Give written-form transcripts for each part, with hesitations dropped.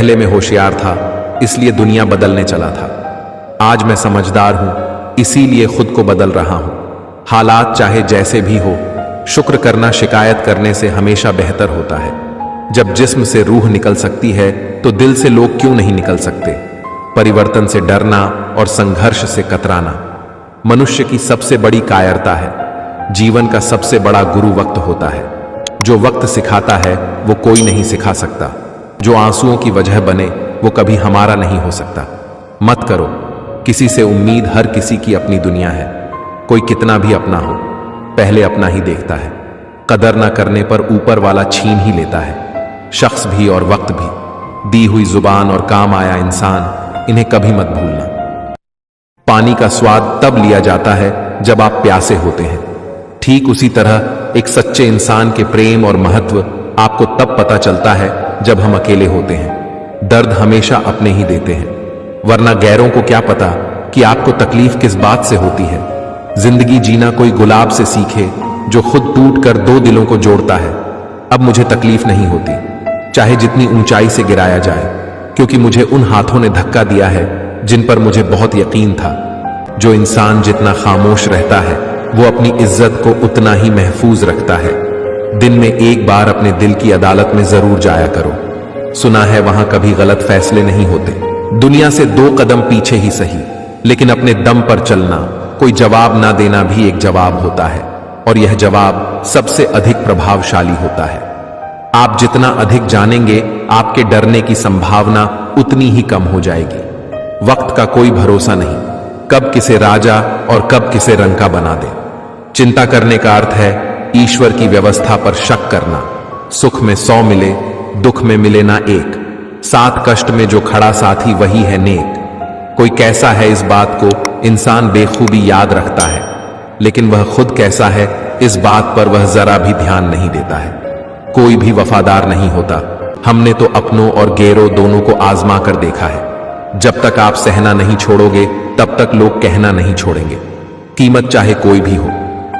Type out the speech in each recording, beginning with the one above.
पहले मैं होशियार था, इसलिए दुनिया बदलने चला था। आज मैं समझदार हूं, इसीलिए खुद को बदल रहा हूं। हालात चाहे जैसे भी हो, शुक्र करना शिकायत करने से हमेशा बेहतर होता है। जब जिस्म से रूह निकल सकती है तो दिल से लोग क्यों नहीं निकल सकते। परिवर्तन से डरना और संघर्ष से कतराना मनुष्य की सबसे बड़ी कायरता है। जीवन का सबसे बड़ा गुरु वक्त होता है। जो वक्त सिखाता है वो कोई नहीं सिखा सकता। जो आंसुओं की वजह बने वो कभी हमारा नहीं हो सकता। मत करो किसी से उम्मीद, हर किसी की अपनी दुनिया है। कोई कितना भी अपना हो, पहले अपना ही देखता है। कदर ना करने पर ऊपर वाला छीन ही लेता है। शख्स भी और वक्त भी, दी हुई जुबान और काम आया इंसान, इन्हें कभी मत भूलना। पानी का स्वाद तब लिया जाता है जब आप प्यासे होते हैं। ठीक उसी तरह एक सच्चे इंसान के प्रेम और महत्व आपको तब पता चलता है जब हम अकेले होते हैं। दर्द हमेशा अपने ही देते हैं, वरना गैरों को क्या पता कि आपको तकलीफ किस बात से होती है। जिंदगी जीना कोई गुलाब से सीखे जो खुद टूट कर दो दिलों को जोड़ता है। अब मुझे तकलीफ नहीं होती, चाहे जितनी ऊंचाई से गिराया जाए, क्योंकि मुझे उन हाथों ने धक्का दिया है जिन पर मुझे बहुत यकीन था। जो इंसान जितना खामोश रहता है वो अपनी इज्जत को उतना ही महफूज रखता है। दिन में एक बार अपने दिल की अदालत में जरूर जाया करो। सुना है वहां कभी गलत फैसले नहीं होते। दुनिया से 2 कदम पीछे ही सही, लेकिन अपने दम पर चलना, कोई जवाब ना देना भी एक जवाब होता है, और यह जवाब सबसे अधिक प्रभावशाली होता है। आप जितना अधिक जानेंगे, आपके डरने की संभावना उतनी ही कम हो जाएगी। वक्त का कोई भरोसा नहीं, कब किसे राजा और कब किसे रंका बना दे। चिंता करने का अर्थ है ईश्वर की व्यवस्था पर शक करना। सुख में 100 मिले, दुख में मिले ना एक। 7 कष्ट में जो खड़ा साथी वही है नेक। कोई कैसा है इस बात को इंसान बेखूबी याद रखता है, लेकिन वह खुद कैसा है इस बात पर वह जरा भी ध्यान नहीं देता है। कोई भी वफादार नहीं होता। हमने तो अपनों और गैरों दोनों को आजमा कर देखा है। जब तक आप सहना नहीं छोड़ोगे तब तक लोग कहना नहीं छोड़ेंगे। कीमत चाहे कोई भी हो,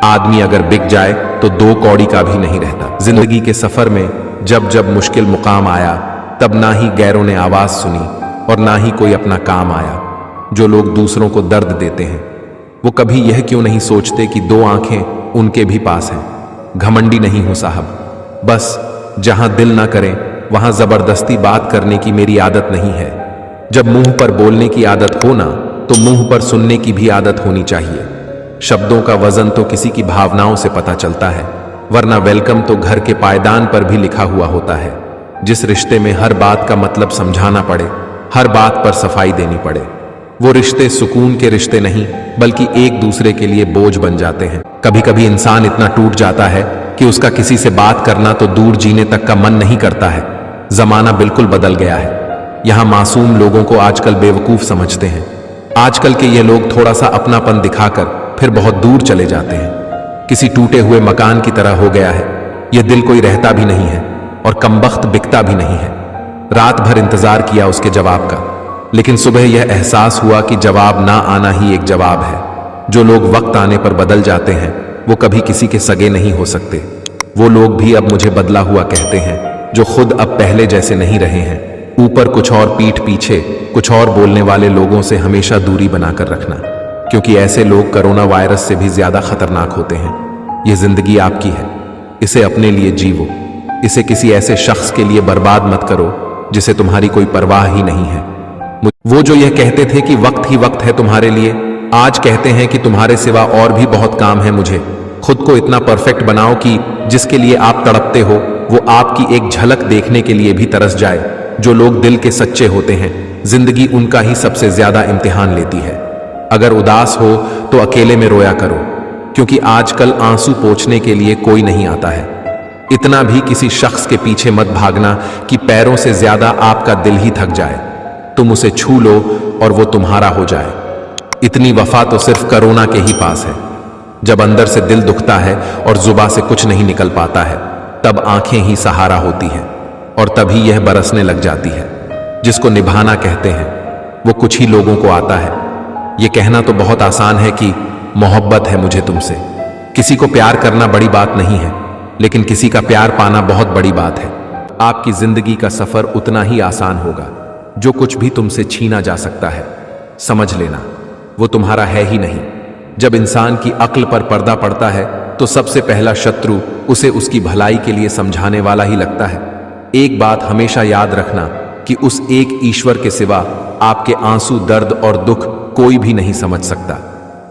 आदमी अगर बिक जाए तो 2 कौड़ी का भी नहीं रहता। जिंदगी के सफर में जब जब मुश्किल मुकाम आया, तब ना ही गैरों ने आवाज सुनी और ना ही कोई अपना काम आया। जो लोग दूसरों को दर्द देते हैं वो कभी यह क्यों नहीं सोचते कि 2 आंखें उनके भी पास हैं। घमंडी नहीं हूं साहब, बस जहां दिल ना करें वहां जबरदस्ती बात करने की मेरी आदत नहीं है। जब मुंह पर बोलने की आदत हो ना, तो मुंह पर सुनने की भी आदत होनी चाहिए। शब्दों का वजन तो किसी की भावनाओं से पता चलता है, वरना वेलकम तो घर के पायदान पर भी लिखा हुआ होता है। जिस रिश्ते में हर बात का मतलब समझाना पड़े, हर बात पर सफाई देनी पड़े, वो रिश्ते सुकून के रिश्ते नहीं बल्कि एक दूसरे के लिए बोझ बन जाते हैं। कभी कभी इंसान इतना टूट जाता है कि उसका किसी से बात करना तो दूर जीने तक का मन नहीं करता है। जमाना बिल्कुल बदल गया है। यहां मासूम लोगों को आजकल बेवकूफ समझते हैं। आजकल के ये लोग थोड़ा सा अपनापन दिखाकर फिर बहुत दूर चले जाते हैं। किसी टूटे हुए मकान की तरह हो गया है। यह दिल कोई रहता भी नहीं है और कमबख्त बिकता भी नहीं है। रात भर इंतजार किया उसके जवाब का, लेकिन सुबह यह एहसास हुआ कि जवाब ना आना ही एक जवाब है। जो लोग वक्त आने पर बदल जाते हैं वो कभी किसी के सगे नहीं हो सकते। वो लोग भी अब मुझे बदला हुआ कहते हैं जो खुद अब पहले जैसे नहीं रहे हैं। ऊपर कुछ और पीठ पीछे कुछ और बोलने वाले लोगों से हमेशा दूरी बनाकर रखना, क्योंकि ऐसे लोग कोरोना वायरस से भी ज्यादा खतरनाक होते हैं। यह जिंदगी आपकी है, इसे अपने लिए जीवो। इसे किसी ऐसे शख्स के लिए बर्बाद मत करो जिसे तुम्हारी कोई परवाह ही नहीं है। वो जो यह कहते थे कि वक्त ही वक्त है तुम्हारे लिए, आज कहते हैं कि तुम्हारे सिवा और भी बहुत काम है मुझे। खुद को इतना परफेक्ट बनाओ कि जिसके लिए आप तड़पते हो वो आपकी एक झलक देखने के लिए भी तरस जाए। जो लोग दिल के सच्चे होते हैं, जिंदगी उनका ही सबसे ज्यादा इम्तिहान लेती है। अगर उदास हो तो अकेले में रोया करो, क्योंकि आजकल आंसू पोंछने के लिए कोई नहीं आता है। इतना भी किसी शख्स के पीछे मत भागना कि पैरों से ज्यादा आपका दिल ही थक जाए। तुम उसे छू लो और वो तुम्हारा हो जाए। इतनी वफा तो सिर्फ कोरोना के ही पास है। जब अंदर से दिल दुखता है और जुबां से कुछ नहीं निकल पाता है, तब आंखें ही सहारा होती हैं और तभी यह बरसने लग जाती है। जिसको निभाना कहते हैं वो कुछ ही लोगों को आता है। यह कहना तो बहुत आसान है कि मोहब्बत है मुझे तुमसे। किसी को प्यार करना बड़ी बात नहीं है, लेकिन किसी का प्यार पाना बहुत बड़ी बात है। आपकी जिंदगी का सफर उतना ही आसान होगा। जो कुछ भी तुमसे छीना जा सकता है, समझ लेना वो तुम्हारा है ही नहीं। जब इंसान की अक्ल पर पर्दा पड़ता है तो सबसे पहला शत्रु उसे उसकी भलाई के लिए समझाने वाला ही लगता है। एक बात हमेशा याद रखना कि उस एक ईश्वर के सिवा आपके आंसू, दर्द और दुख कोई भी नहीं समझ सकता।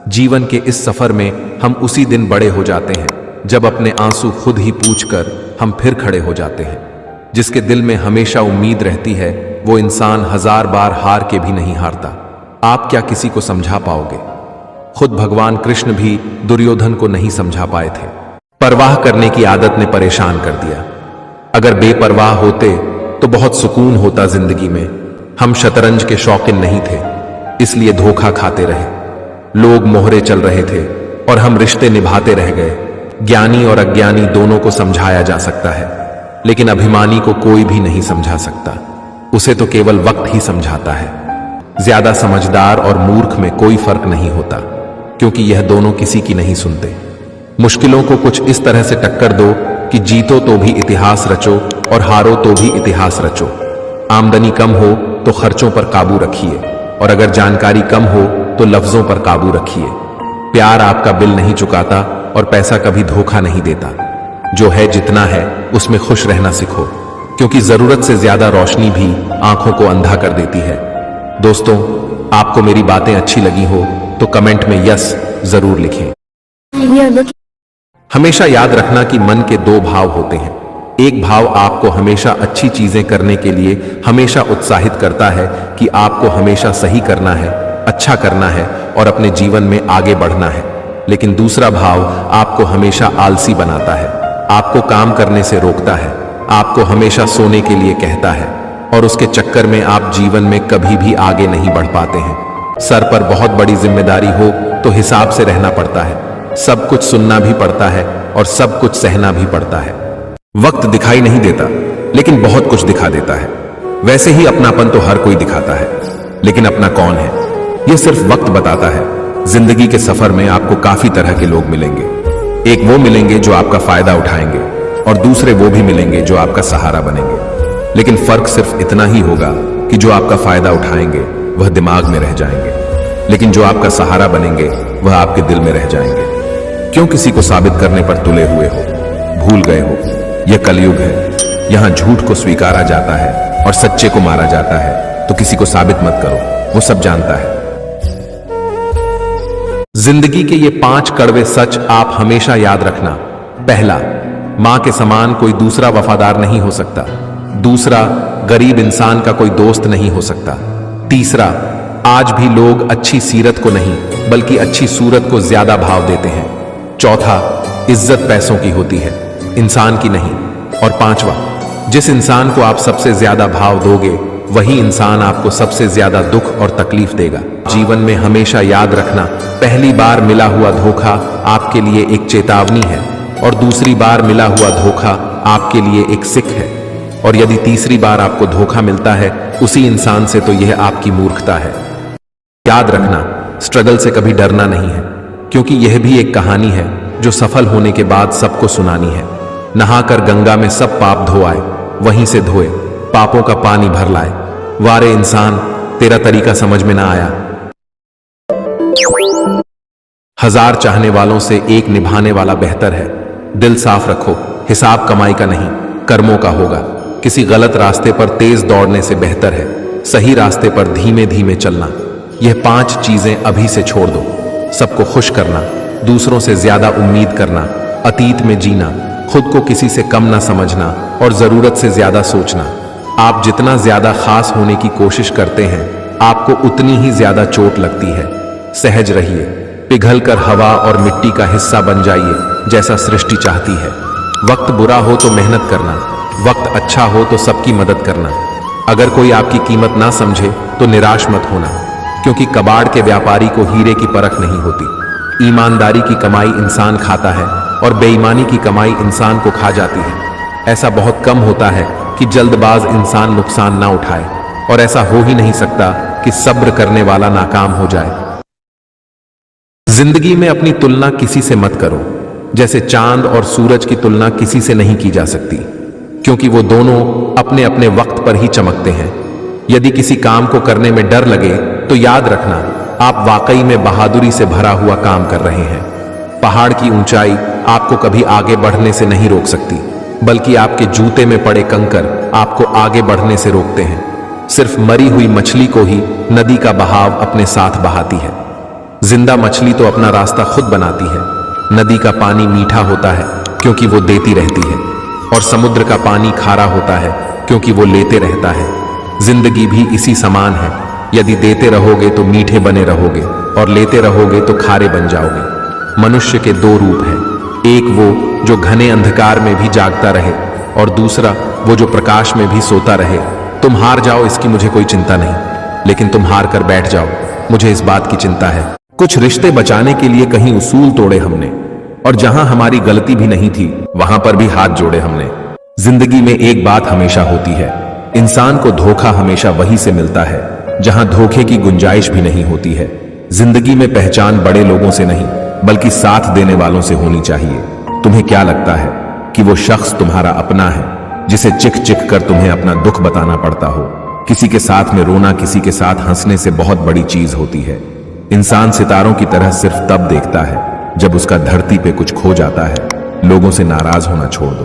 जीवन के इस सफर में हम उसी दिन बड़े हो जाते हैं जब अपने आंसू खुद ही पूछकर हम फिर खड़े हो जाते हैं। जिसके दिल में हमेशा उम्मीद रहती है वो इंसान 1000 बार हार के भी नहीं हारता। आप क्या किसी को समझा पाओगे? खुद भगवान कृष्ण भी दुर्योधन को नहीं समझा पाए थे। परवाह करने की आदत ने परेशान कर दिया। अगर बेपरवाह होते तो बहुत सुकून होता जिंदगी में। हम शतरंज के शौकीन नहीं थे, इसलिए धोखा खाते रहे। लोग मोहरे चल रहे थे और हम रिश्ते निभाते रह गए। ज्ञानी और अज्ञानी दोनों को समझाया जा सकता है, लेकिन अभिमानी को कोई भी नहीं समझा सकता। उसे तो केवल वक्त ही समझाता है। ज्यादा समझदार और मूर्ख में कोई फर्क नहीं होता, क्योंकि यह दोनों किसी की नहीं सुनते। मुश्किलों को कुछ इस तरह से टक्कर दो कि जीतो तो भी इतिहास रचो और हारो तो भी इतिहास रचो। आमदनी कम हो तो खर्चों पर काबू रखिए, और अगर जानकारी कम हो तो लफ्जों पर काबू रखिए। प्यार आपका बिल नहीं चुकाता और पैसा कभी धोखा नहीं देता। जो है जितना है उसमें खुश रहना सीखो, क्योंकि जरूरत से ज्यादा रोशनी भी आंखों को अंधा कर देती है। दोस्तों, आपको मेरी बातें अच्छी लगी हो तो कमेंट में यस जरूर लिखें। हमेशा याद रखना कि मन के 2 भाव होते हैं। एक भाव आपको हमेशा अच्छी चीजें करने के लिए हमेशा उत्साहित करता है कि आपको हमेशा सही करना है, अच्छा करना है और अपने जीवन में आगे बढ़ना है। लेकिन दूसरा भाव आपको हमेशा आलसी बनाता है, आपको काम करने से रोकता है, आपको हमेशा सोने के लिए कहता है, और उसके चक्कर में आप जीवन में कभी भी आगे नहीं बढ़ पाते हैं। सर पर बहुत बड़ी जिम्मेदारी हो तो हिसाब से रहना पड़ता है। सब कुछ सुनना भी पड़ता है और सब कुछ सहना भी पड़ता है। वक्त दिखाई नहीं देता, लेकिन बहुत कुछ दिखा देता है। वैसे ही अपनापन तो हर कोई दिखाता है, लेकिन अपना कौन है यह सिर्फ वक्त बताता है। जिंदगी के सफर में आपको काफी तरह के लोग मिलेंगे। एक वो मिलेंगे जो आपका फायदा उठाएंगे, और दूसरे वो भी मिलेंगे जो आपका सहारा बनेंगे। लेकिन फर्क सिर्फ इतना ही होगा कि जो आपका फायदा उठाएंगे वह दिमाग में रह जाएंगे, लेकिन जो आपका सहारा बनेंगे वह आपके दिल में रह जाएंगे। क्यों किसी को साबित करने पर तुले हुए हो? भूल गए हो यह कलयुग है। यहां झूठ को स्वीकारा जाता है और सच्चे को मारा जाता है। तो किसी को साबित मत करो, वो सब जानता है। जिंदगी के ये 5 कड़वे सच आप हमेशा याद रखना। पहला, मां के समान कोई दूसरा वफादार नहीं हो सकता। दूसरा, गरीब इंसान का कोई दोस्त नहीं हो सकता। तीसरा, आज भी लोग अच्छी सीरत को नहीं बल्कि अच्छी सूरत को ज्यादा भाव देते हैं। चौथा, इज्जत पैसों की होती है, इंसान की नहीं। और पांचवा, जिस इंसान को आप सबसे ज्यादा भाव दोगे वही इंसान आपको सबसे ज्यादा दुख और तकलीफ देगा। जीवन में हमेशा याद रखना, पहली बार मिला हुआ धोखा आपके लिए एक चेतावनी है, और दूसरी बार मिला हुआ धोखा आपके लिए एक सिख है, और यदि तीसरी बार आपको धोखा मिलता है उसी इंसान से तो यह आपकी मूर्खता है। याद रखना, स्ट्रगल से कभी डरना नहीं है, क्योंकि यह भी एक कहानी है जो सफल होने के बाद सबको सुनानी है। नहाकर गंगा में सब पाप धो आए, वहीं से धोए पापों का पानी भर लाए। वारे इंसान, तेरा तरीका समझ में ना आया। 1000 चाहने वालों से एक निभाने वाला बेहतर है। दिल साफ रखो, हिसाब कमाई का नहीं कर्मों का होगा। किसी गलत रास्ते पर तेज दौड़ने से बेहतर है सही रास्ते पर धीमे धीमे चलना। यह 5 चीजें अभी से छोड़ दो। सबको खुश करना, दूसरों से ज्यादा उम्मीद करना, अतीत में जीना, खुद को किसी से कम ना समझना और जरूरत से ज्यादा सोचना। आप जितना ज्यादा खास होने की कोशिश करते हैं आपको उतनी ही ज्यादा चोट लगती है। सहज रहिए, पिघलकर हवा और मिट्टी का हिस्सा बन जाइए जैसा सृष्टि चाहती है। वक्त बुरा हो तो मेहनत करना, वक्त अच्छा हो तो सबकी मदद करना। अगर कोई आपकी कीमत ना समझे तो निराश मत होना, क्योंकि कबाड़ के व्यापारी को हीरे की परख नहीं होती। ईमानदारी की कमाई इंसान खाता है और बेईमानी की कमाई इंसान को खा जाती है। ऐसा बहुत कम होता है कि जल्दबाज इंसान नुकसान ना उठाए, और ऐसा हो ही नहीं सकता कि सब्र करने वाला नाकाम हो जाए। जिंदगी में अपनी तुलना किसी से मत करो, जैसे चांद और सूरज की तुलना किसी से नहीं की जा सकती, क्योंकि वो दोनों अपने अपने वक्त पर ही चमकते हैं। यदि किसी काम को करने में डर लगे तो याद रखना, आप वाकई में बहादुरी से भरा हुआ काम कर रहे हैं। पहाड़ की ऊंचाई आपको कभी आगे बढ़ने से नहीं रोक सकती, बल्कि आपके जूते में पड़े कंकर आपको आगे बढ़ने से रोकते हैं। सिर्फ मरी हुई मछली को ही नदी का बहाव अपने साथ बहाती है। जिंदा मछली तो अपना रास्ता खुद बनाती है। नदी का पानी मीठा होता है क्योंकि वो देती रहती है, और समुद्र का पानी खारा होता है क्योंकि वो लेते रहता है। जिंदगी भी इसी समान है। यदि देते रहोगे तो मीठे बने रहोगे, और लेते रहोगे तो खारे बन जाओगे। मनुष्य के दो रूप हैं, एक वो जो घने अंधकार में भी जागता रहे, और दूसरा वो जो प्रकाश में भी सोता रहे। तुम हार जाओ इसकी मुझे कोई चिंता नहीं, लेकिन तुम हार कर बैठ जाओ, मुझे इस बात की चिंता है। कुछ रिश्ते बचाने के लिए कहीं उसूल तोड़े हमने, और जहां हमारी गलती भी नहीं थी वहां पर भी हाथ जोड़े हमने। जिंदगी में एक बात हमेशा होती है, इंसान को धोखा हमेशा वहीं से मिलता है जहां धोखे की गुंजाइश भी नहीं होती है। जिंदगी में पहचान बड़े लोगों से नहीं, बल्कि साथ देने वालों से होनी चाहिए। तुम्हें क्या लगता है कि वो शख्स तुम्हारा अपना है जिसे चिख चिख कर तुम्हें अपना दुख बताना पड़ता हो? किसी के साथ में रोना, किसी के साथ हंसने से बहुत बड़ी चीज होती है। इंसान सितारों की तरह सिर्फ तब देखता है जब उसका धरती पे कुछ खो जाता है। लोगों से नाराज होना छोड़ दो,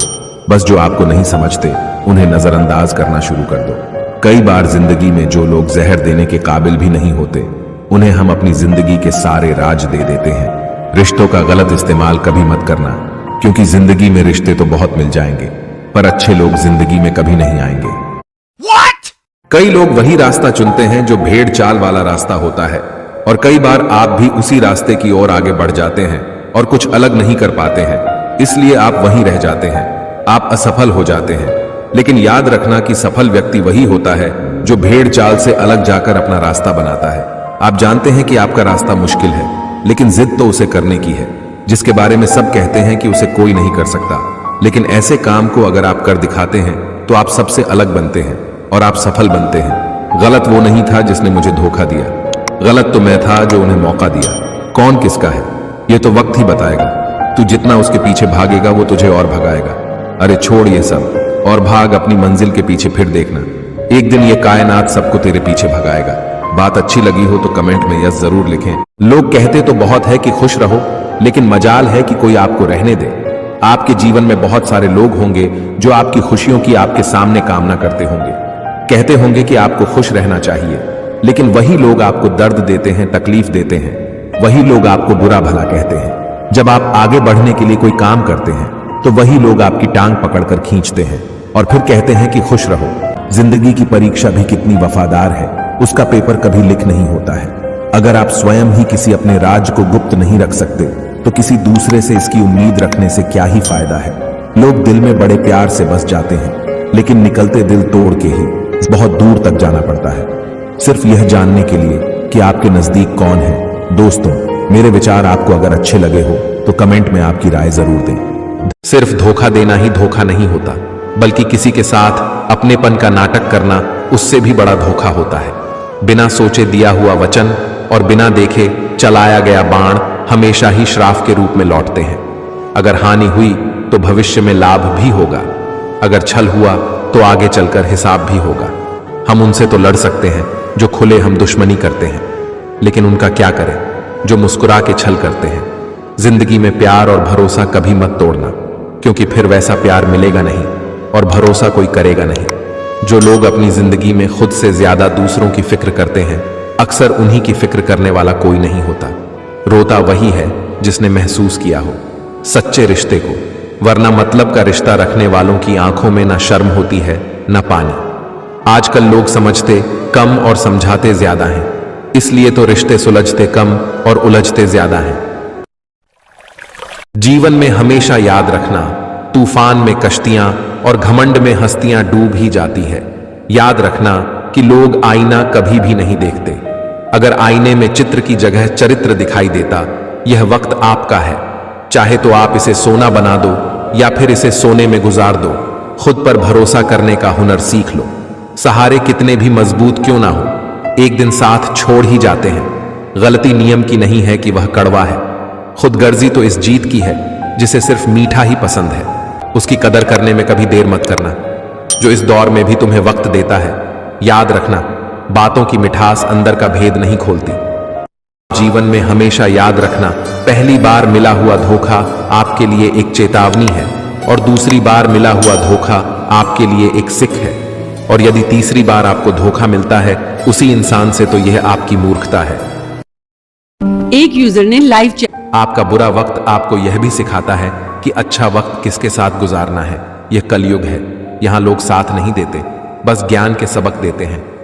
बस जो आपको नहीं समझते उन्हें नजरअंदाज करना शुरू कर दो। कई बार जिंदगी में जो लोग जहर देने के काबिल भी नहीं होते, उन्हें हम अपनी जिंदगी के सारे राज दे देते हैं। रिश्तों का गलत इस्तेमाल कभी मत करना, क्योंकि जिंदगी में रिश्ते तो बहुत मिल जाएंगे, पर अच्छे लोग जिंदगी में कभी नहीं आएंगे। What? कई लोग वही रास्ता चुनते हैं जो भेड़ चाल वाला रास्ता होता है, और कई बार आप भी उसी रास्ते की ओर आगे बढ़ जाते हैं और कुछ अलग नहीं कर पाते हैं, इसलिए आप वहीं रह जाते हैं। आप असफल हो जाते हैं। लेकिन याद रखना कि सफल व्यक्ति वही होता है जो भेड़ चाल से अलग जाकर अपना रास्ता बनाता है। आप जानते हैं कि आपका रास्ता मुश्किल है, लेकिन जिद तो उसे करने की है जिसके बारे में सब कहते हैं कि उसे कोई नहीं कर सकता। लेकिन ऐसे काम को अगर आप कर दिखाते हैं तो आप सबसे अलग बनते हैं और आप सफल बनते हैं। गलत वो नहीं था जिसने मुझे धोखा दिया, गलत तो मैं था जो उन्हें मौका दिया। कौन किसका है ये तो वक्त ही बताएगा। तू जितना उसके पीछे भागेगा वो तुझे और भगाएगा। अरे छोड़ ये सब और भाग अपनी मंजिल के पीछे, फिर देखना एक दिन ये कायनात सबको तेरे पीछे भगाएगा। बात अच्छी लगी हो तो कमेंट में यस जरूर लिखें। लोग कहते तो बहुत है कि खुश रहो, लेकिन मजाल है कि कोई आपको रहने दे। आपके जीवन में बहुत सारे लोग होंगे जो आपकी खुशियों की आपके सामने कामना करते होंगे, कहते होंगे कि आपको खुश रहना चाहिए, लेकिन वही लोग आपको दर्द देते हैं, तकलीफ देते हैं। वही लोग आपको बुरा भला कहते हैं। जब आप आगे बढ़ने के लिए कोई काम करते हैं तो वही लोग आपकी टांग पकड़कर खींचते हैं और फिर कहते हैं कि खुश रहो। जिंदगी की परीक्षा भी कितनी वफादार है, उसका पेपर कभी लिख नहीं होता है। अगर आप स्वयं ही किसी अपने राज को गुप्त नहीं रख सकते तो किसी दूसरे से इसकी उम्मीद रखने से क्या ही फायदा है। लोग दिल में बड़े प्यार से बस जाते हैं, लेकिन निकलते दिल तोड़ के ही बहुत दूर तक जाना पड़ता है, सिर्फ यह जानने के लिए कि आपके नजदीक कौन है। दोस्तों, मेरे विचार आपको अगर अच्छे लगे हो तो कमेंट में आपकी राय जरूर दें। सिर्फ धोखा देना ही धोखा नहीं होता, बल्कि किसी के साथ अपनेपन का नाटक करना उससे भी बड़ा धोखा होता है। बिना सोचे दिया हुआ वचन और बिना देखे चलाया गया बाण हमेशा ही श्राप के रूप में लौटते हैं। अगर हानि हुई तो भविष्य में लाभ भी होगा, अगर छल हुआ तो आगे चलकर हिसाब भी होगा। हम उनसे तो लड़ सकते हैं जो खुले हम दुश्मनी करते हैं, लेकिन उनका क्या करें जो मुस्कुरा के छल करते हैं। जिंदगी में प्यार और भरोसा कभी मत तोड़ना, क्योंकि फिर वैसा प्यार मिलेगा नहीं और भरोसा कोई करेगा नहीं। जो लोग अपनी जिंदगी में खुद से ज्यादा दूसरों की फिक्र करते हैं, अक्सर उन्हीं की फिक्र करने वाला कोई नहीं होता। रोता वही है जिसने महसूस किया हो सच्चे रिश्ते को, वरना मतलब का रिश्ता रखने वालों की आंखों में ना शर्म होती है ना पानी। आजकल लोग समझते कम और समझाते ज्यादा हैं, इसलिए तो रिश्ते सुलझते कम और उलझते ज्यादा हैं। जीवन में हमेशा याद रखना, तूफान में कश्तियां और घमंड में हस्तियां डूब ही जाती है। याद रखना कि लोग आईना कभी भी नहीं देखते। अगर आईने में चित्र की जगह चरित्र दिखाई देता, यह वक्त आपका है। चाहे तो आप इसे सोना बना दो या फिर इसे सोने में गुजार दो। खुद पर भरोसा करने का हुनर सीख लो। सहारे कितने भी मजबूत क्यों ना हो, एक दिन साथ छोड़ ही जाते हैं। गलती नियम की नहीं है कि वह कड़वा है, खुदगर्जी तो इस जीत की है जिसे सिर्फ मीठा ही पसंद है। उसकी कदर करने में कभी देर मत करना। जो इस दौर में भी तुम्हें वक्त देता है। याद रखना, बातों की मिठास अंदर का भेद नहीं खोलती। जीवन में हमेशा याद रखना, पहली बार मिला हुआ धोखा आपके लिए एक चेतावनी है और दूसरी बार मिला हुआ धोखा आपके लिए एक सिख है। और यदि तीसरी बार आपको धोखा मिलता है उसी इंसान से, तो यह आपकी मूर्खता है। एक यूजर ने लाइव चैट। आपका बुरा वक्त आपको यह भी सिखाता है कि अच्छा वक्त किसके साथ गुजारना है। यह कलयुग है, यहाँ लोग साथ नहीं देते, बस ज्ञान के सबक देते हैं।